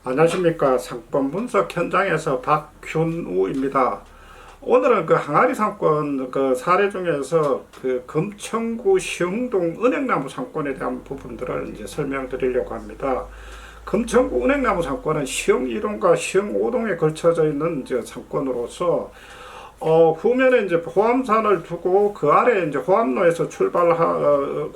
안녕하십니까. 상권 분석 현장에서 박균우입니다. 오늘은 그 항아리 상권 그 사례 중에서 그 금천구 시흥동 은행나무 상권에 대한 부분들을 이제 설명드리려고 합니다. 금천구 은행나무 상권은 시흥 1동과 시흥 5동에 걸쳐져 있는 이제 상권으로서 후면에 이제 호암산을 두고 그 아래 이제 호암로에서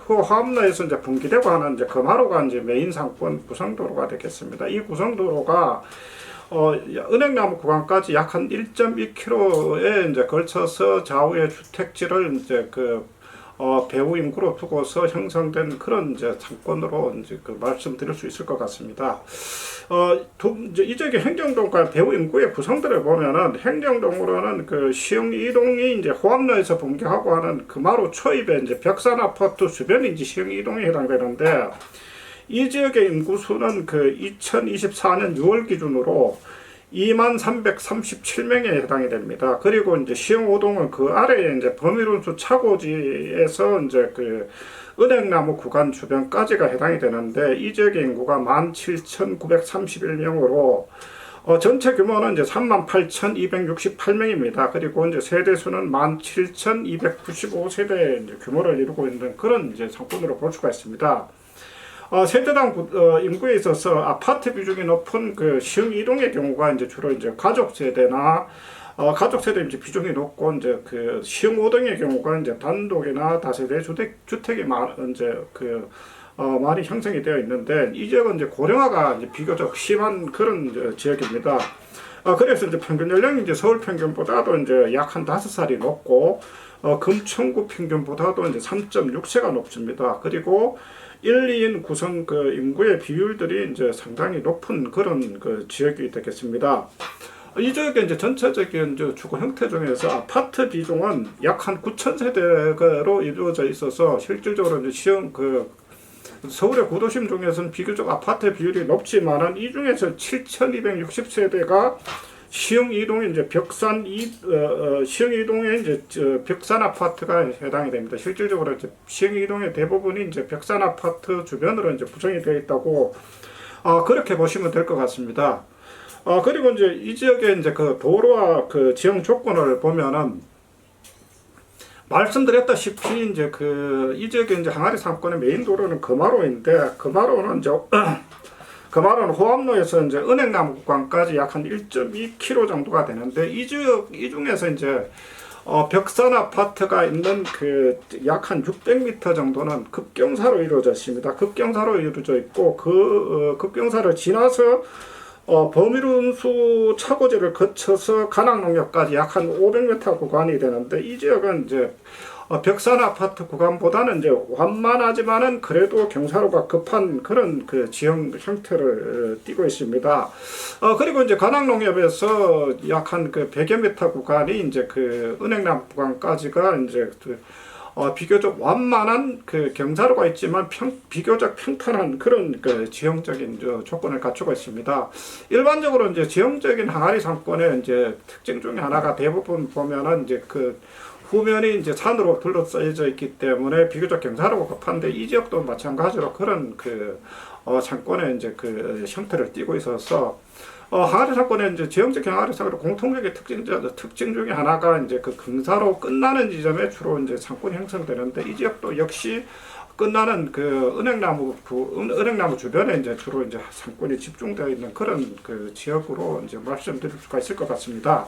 호암로에서 이제 분기되고 하는 이제 금하로가 이제 메인 상권 구성도로가 되겠습니다. 이 구성도로가 은행나무 구간까지 약 한 1.2km에 이제 걸쳐서 좌우의 주택지를 이제 배후 인구로 두고서 형성된 그런 이제 상권으로 이제 말씀드릴 수 있을 것 같습니다. 이제 이쪽에 행정동과 배후 인구의 구성들을 보면은 행정동으로는 그 시흥 2동이 이제 호암로에서 분기하고 하는 금하로 초입에 이제 벽산 아파트 주변이 이제 시흥 2동에 해당되는데 이 지역의 인구수는 그 2024년 6월 기준으로 2337명에 해당이 됩니다. 그리고 이제 시흥 5동은 그 아래에 이제 범위운수 차고지에서 이제 그 은행나무 구간 주변까지가 해당이 되는데 이 지역의 인구가 17,931명으로 전체 규모는 이제 38,268명입니다. 그리고 이제 세대수는 17,295세대 이제 규모를 이루고 있는 그런 이제 상권으로 볼 수가 있습니다. 세대당 인구에 있어서 아파트 비중이 높은 그 시흥 2동의 경우가 이제 주로 이제 가족 세대나 가족 세대 이제 비중이 높고 이제 그 시흥 5동의 경우가 이제 단독이나 다세대 주택이 많이 형성이 되어 있는데 이 지역은 이제 고령화가 이제 비교적 심한 그런 이제 지역입니다. 그래서 이제 평균 연령이 이제 서울 평균보다도 이제 약 한 5살이 높고 금천구 평균보다도 이제 3.6세가 높습니다. 그리고 1, 2인 구성 그 인구의 비율들이 이제 상당히 높은 그런 그 지역이 되겠습니다. 이 지역의 이제 전체적인 이제 주거 형태 중에서 아파트 비중은 약 한 9,000세대로 이루어져 있어서 실질적으로 이제 서울의 구도심 중에서는 비교적 아파트 비율이 높지만은 이 중에서 7,260세대가 시흥 2동에 이제 시흥 2동에 이제 벽산 아파트가 해당이 됩니다. 실질적으로 이제 시흥 2동의 대부분이 이제 벽산 아파트 주변으로 이제 구성이 되어 있다고 그렇게 보시면 될 것 같습니다. 그리고 이제 이 지역의 이제 그 도로와 그 지형 조건을 보면은 말씀드렸다시피 이제 이 지역의 이제 항아리 상권의 메인 도로는 금하로인데 금하로는 호암로에서 이제 은행나무 구간까지 약 한 1.2km 정도가 되는데 이 중에서 이제 벽산 아파트가 있는 그 약 한 600m 정도는 급경사로 이루어져 있습니다. 급경사로 이루어져 있고 그 급경사를 지나서 범위운수 차고지를 거쳐서 간악농역까지 약 한 500m 구간이 되는데 이 지역은 이제 벽산 아파트 구간보다는 이제 완만하지만은 그래도 경사로가 급한 그런 그 지형 형태를 띠고 있습니다. 그리고 이제 간악농협에서 약 한 그 100여 미터 구간이 이제 그 은행나무 구간까지가 이제 비교적 완만한 그 경사로가 있지만 비교적 평탄한 그런 그 지형적인 조건을 갖추고 있습니다. 일반적으로 이제 지형적인 항아리 상권의 이제 특징 중에 하나가 대부분 보면은 이제 그 후면이 이제 산으로 둘러싸여져 있기 때문에 비교적 경사로가 급한데 이 지역도 마찬가지로 그런 그 상권의 이제 그 형태를 띠고 있어서 항아리 상권의 이제 지형적 항아리 상권의 공통적인 특징 중에 하나가 이제 그 경사로 끝나는 지점에 주로 이제 상권이 형성되는데 이 지역도 역시 끝나는 그 은행나무 주변에 이제 주로 이제 상권이 집중되어 있는 그런 그 지역으로 이제 말씀드릴 수가 있을 것 같습니다.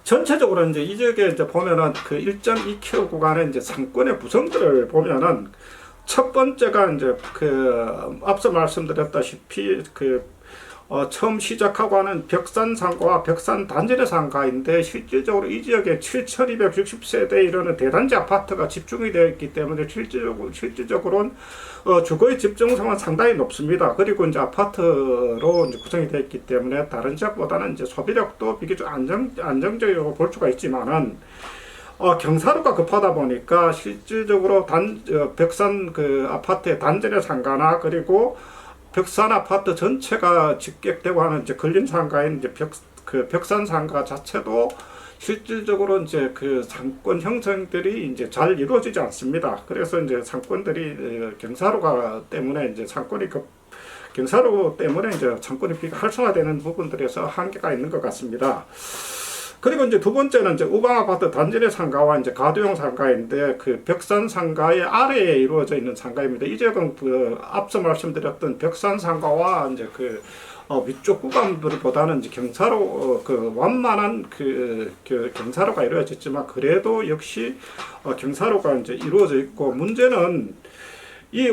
전체적으로 이제 이 지역에 이제 보면은 그 1.2km 구간의 이제 상권의 구성들을 보면은 첫 번째가 이제 앞서 말씀드렸다시피 처음 시작하고 하는 벽산 상가와 벽산 단지내 상가인데 실질적으로 이 지역에 7,260세대에 이르는 대단지 아파트가 집중이 되어 있기 때문에 실질적으로는 주거의 집중성은 상당히 높습니다. 그리고 이제 아파트로 이제 구성이 되어 있기 때문에 다른 지역보다는 이제 소비력도 비교적 안정적이라고 볼 수가 있지만은 경사로가 급하다 보니까 실질적으로 벽산 그 아파트의 단지내 상가나 그리고 벽산 아파트 전체가 집객되고 하는 이제 근린 상가인 이제 벽산 상가 자체도 실질적으로 이제 그 상권 형성들이 이제 잘 이루어지지 않습니다. 그래서 이제 상권들이 경사로가 때문에 이제 경사로 때문에 이제 상권이 활성화되는 부분들에서 한계가 있는 것 같습니다. 그리고 이제 두 번째는 이제 우방아파트 단지 내 상가와 이제 가도용 상가인데, 그 벽산 상가의 아래에 이루어져 있는 상가입니다. 이 지역은 그 앞서 말씀드렸던 벽산 상가와 이제 그 위쪽 구간들보다는 이제 경사로 그 완만한 그 경사로가 이루어졌지만, 그래도 역시 경사로가 이제 이루어져 있고, 문제는 이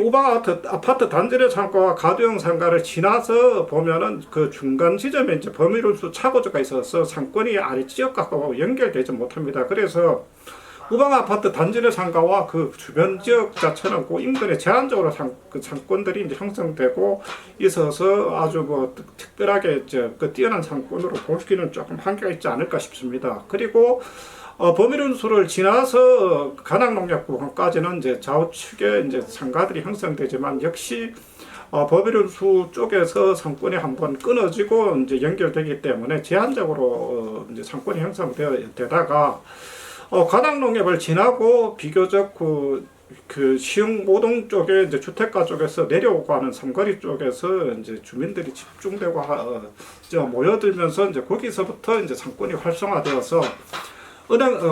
아파트 단지 내 상가와 가도용 상가를 지나서 보면은 그 중간 지점에 이제 범위론수 차고지가 있어서 상권이 아래 지역하고 연결되지 못합니다. 그래서 아파트 단지 내 상가와 그 주변 지역 자체는 그 인근에 제한적으로 그 상권들이 이제 형성되고 있어서 아주 뭐 특별하게 이제 그 뛰어난 상권으로 보기는 조금 한계가 있지 않을까 싶습니다. 그리고 범위론수를 지나서 간악농협구간까지는 이제 좌우측에 이제 상가들이 형성되지만, 역시 범위론수 쪽에서 상권이 한번 끊어지고 이제 연결되기 때문에 제한적으로 이제 상권이 형성되다가 간악농협을 지나고 비교적 그 시흥 모동 쪽에 이제 주택가 쪽에서 내려오고 하는 삼거리 쪽에서 이제 주민들이 집중되고 모여들면서 이제 거기서부터 이제 상권이 활성화되어서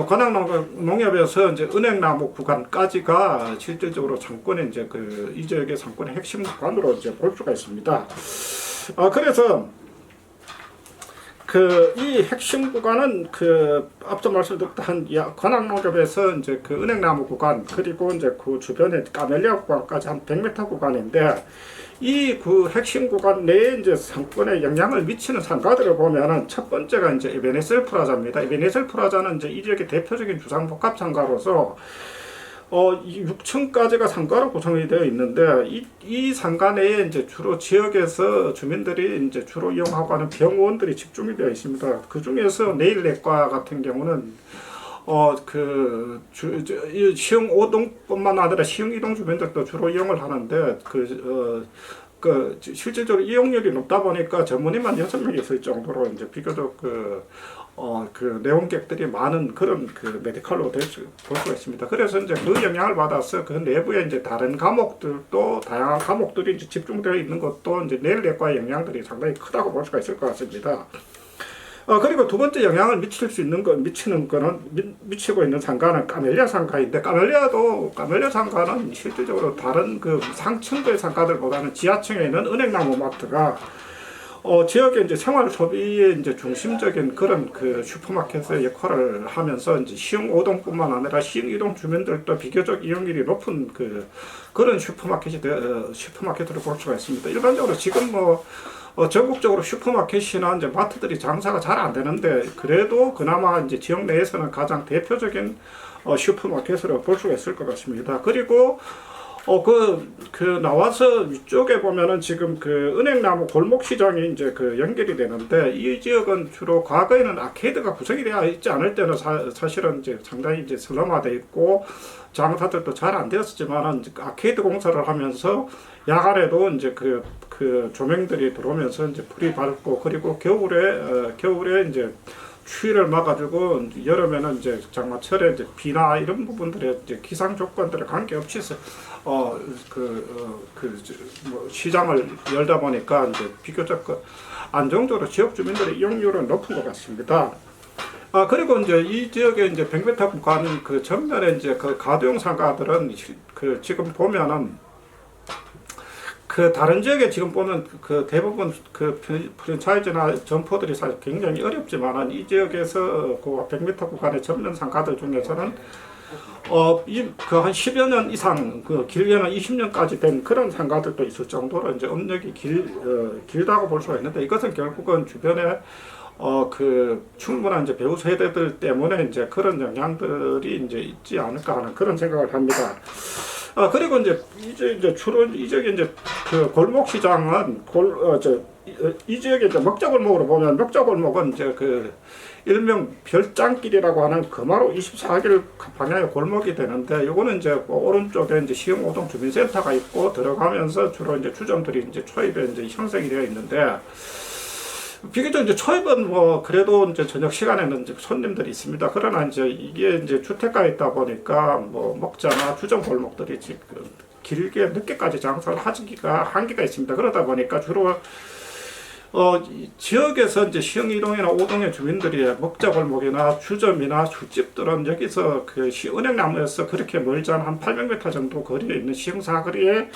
관악농협에서 이제 은행나무 구간까지가 실질적으로 상권의 이제 이 지역의 상권의 핵심 구간으로 이제 볼 수가 있습니다. 그래서 이 핵심 구간은 앞서 말씀드렸던 관악농협에서 이제 그 은행나무 구간, 그리고 이제 그 주변에 까멜리아 구간까지 한 100m 구간인데, 핵심 구간 내에 이제 상권에 영향을 미치는 상가들을 보면은 첫 번째가 이제 에베네셀 프라자입니다. 에베네셀 프라자는 이제 이 지역의 대표적인 주상복합 상가로서 6층까지가 상가로 구성이 되어 있는데, 이 상가 내에 이제 주로 지역에서 주민들이 이제 주로 이용하고 하는 병원들이 집중이 되어 있습니다. 그 중에서 내일내과 같은 경우는 시흥 5동뿐만 아니라 시흥 2동 주민들도 주로 이용을 하는데, 실질적으로 이용률이 높다 보니까 전문의만 6명이 있을 정도로 이제 비교적 내원객들이 많은 그런 메디컬로 볼 수가 있습니다. 그래서 이제 그 영향을 받아서 그 내부에 이제 다른 과목들도, 다양한 과목들이 이제 집중되어 있는 것도 이제 내일내과의 영향들이 상당히 크다고 볼 수가 있을 것 같습니다. 그리고 두 번째 영향을 미치고 있는 상가는 까멜리아 상가인데, 까멜리아 상가는 실질적으로 다른 그 상층의 상가들보다는 지하층에 있는 은행나무 마트가 지역의 이제 생활 소비의 이제 중심적인 그런 슈퍼마켓의 역할을 하면서 이제 시흥 5동뿐만 아니라 시흥 2동 주민들도 비교적 이용률이 높은 그런 슈퍼마켓으로 볼 수가 있습니다. 일반적으로 지금 전국적으로 슈퍼마켓이나 이제 마트들이 장사가 잘 안 되는데, 그래도 그나마 이제 지역 내에서는 가장 대표적인 슈퍼마켓으로 볼 수가 있을 것 같습니다. 그리고 나와서 위쪽에 보면은 지금 은행나무 골목 시장이 이제 연결이 되는데, 이 지역은 주로 과거에는 아케이드가 구성이 되어 있지 않을 때는 사실은 이제 상당히 이제 슬럼화되어 있고 장사들도 잘 안 되었지만은, 아케이드 공사를 하면서 야간에도 이제 조명들이 들어오면서 이제 불이 밝고, 그리고 겨울에 이제 추위를 막아주고, 여름에는 이제 장마철에 이제 비나 이런 부분들의 이제 기상 조건들에 관계없이 시장을 열다 보니까 이제 비교적 안정적으로 지역 주민들의 이용률은 높은 것 같습니다. 그리고 이제 이 지역의 이제 100m 구간 전면에 이제 가도용 상가들은 지금 보면은 다른 지역에 지금 보면 대부분 프랜차이즈나 점포들이 사실 굉장히 어렵지만은, 이 지역에서 100m 구간의 전면 상가들 중에서는 한 10여 년 이상, 길게는 20년까지 된 그런 상가들도 있을 정도로 이제 업력이 길다고 볼 수가 있는데, 이것은 결국은 주변에 충분한 이제 배우 세대들 때문에 이제 그런 영향들이 이제 있지 않을까 하는 그런 생각을 합니다. 그리고 이제 주로 이 지역에 이제 골목 시장은 이 지역에 이제 먹자골목으로 보면, 먹자골목은 이제 일명 별장길이라고 하는 금화로 24길 방향의 골목이 되는데, 요거는 이제 오른쪽에 이제 시흥 5동 주민센터가 있고, 들어가면서 주로 이제 주점들이 이제 초입에 이제 형성이 되어 있는데, 비교적 이제 초입은 뭐 그래도 이제 저녁 시간에는 이제 손님들이 있습니다. 그러나 이제 이게 이제 주택가에 있다 보니까 뭐 먹자나 주점 골목들이 지금 길게 늦게까지 장사를 하기가 한계가 있습니다. 그러다 보니까 주로 지역에서 이제 시흥 2동이나 5동의 주민들이 먹자 골목이나 주점이나 술집들은 여기서 그 은행나무에서 그렇게 멀지 않은 한 800m 정도 거리에 있는 시흥 사거리에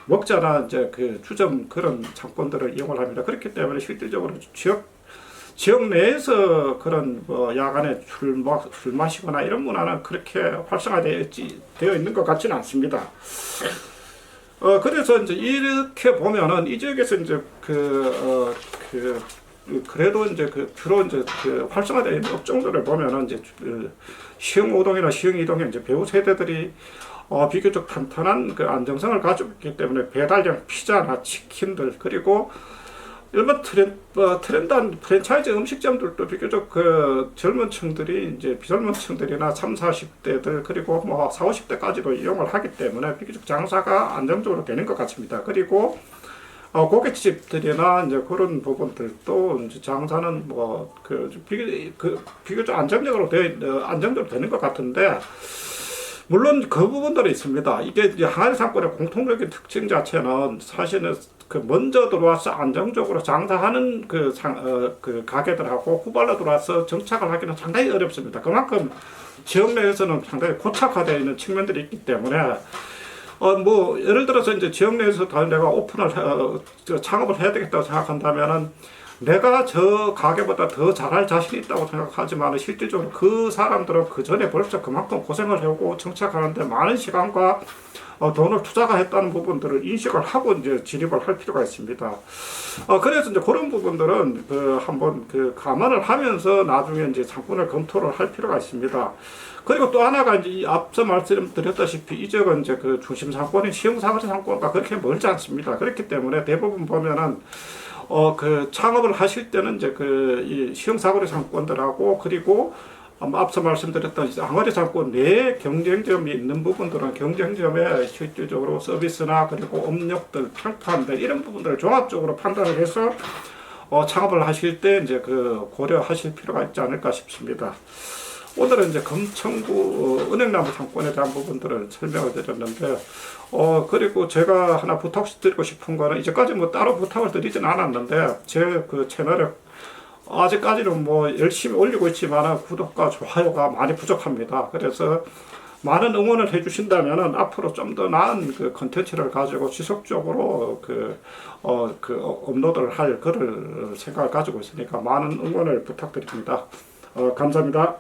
먹자나 이제 그 주점 그런 상권들을 이용을 합니다. 그렇기 때문에 실질적으로 지역 내에서 그런 뭐 야간에 술 마시거나 이런 문화는 그렇게 활성화되어 있는 것 같지는 않습니다. 그래서 이제 이렇게 보면은 이 지역에서 이제 그래도 이제 주로 이제 활성화되어 있는 업종들을 보면은 이제 시흥 5동이나 시흥 2동의 이제 배우 세대들이 비교적 탄탄한 그 안정성을 가지고 있기 때문에 배달량 피자나 치킨들 그리고 일반 트렌드한 프랜차이즈 음식점들도 비교적 그 젊은 층들이 이제 비젊은 층들이나 3, 40대들 그리고 뭐 4, 50대까지도 이용을 하기 때문에 비교적 장사가 안정적으로 되는 것 같습니다. 그리고 고깃집들이나 이제 그런 부분들도 이제 장사는 뭐 비교적 안정적으로 되는 것 같은데 물론 그 부분들이 있습니다. 이게 이제 항아리 상권의 공통적인 특징 자체는 사실은 그 먼저 들어와서 안정적으로 장사하는 그 가게들하고 후발로 들어와서 정착을 하기는 상당히 어렵습니다. 그만큼 지역 내에서는 상당히 고착화되어 있는 측면들이 있기 때문에 뭐 예를 들어서 이제 지역 내에서 내가 창업을 해야 되겠다고 생각한다면은 내가 저 가게보다 더 잘할 자신이 있다고 생각하지만 실질적으로 그 사람들은 그 전에 벌써 그만큼 고생을 해오고 정착하는데 많은 시간과 돈을 투자했다는 부분들을 인식을 하고 이제 진입을 할 필요가 있습니다. 그래서 이제 그런 부분들은 한번 감안을 하면서 나중에 이제 상권을 검토를 할 필요가 있습니다. 그리고 또 하나가 이제 앞서 말씀드렸다시피 이 지역은 이제 그 중심 상권인 시흥 사거리 상권과 그렇게 멀지 않습니다. 그렇기 때문에 대부분 보면은 창업을 하실 때는 이제 이 시흥 사거리 상권들하고 그리고 앞서 말씀드렸던 항아리 상권 내에 경쟁점이 있는 부분들은 경쟁점에 실질적으로 서비스나 그리고 업력들, 평판들 이런 부분들을 종합적으로 판단을 해서 창업을 하실 때 이제 고려하실 필요가 있지 않을까 싶습니다. 오늘은 이제 금천구 은행나무 상권에 대한 부분들을 설명을 드렸는데, 그리고 제가 하나 부탁드리고 싶은 거는 이제까지 뭐 따로 부탁을 드리진 않았는데, 제 채널에 아직까지는 뭐 열심히 올리고 있지만 구독과 좋아요가 많이 부족합니다. 그래서 많은 응원을 해주신다면은 앞으로 좀 더 나은 컨텐츠를 가지고 지속적으로 업로드를 할 그럴 생각을 가지고 있으니까 많은 응원을 부탁드립니다. 감사합니다.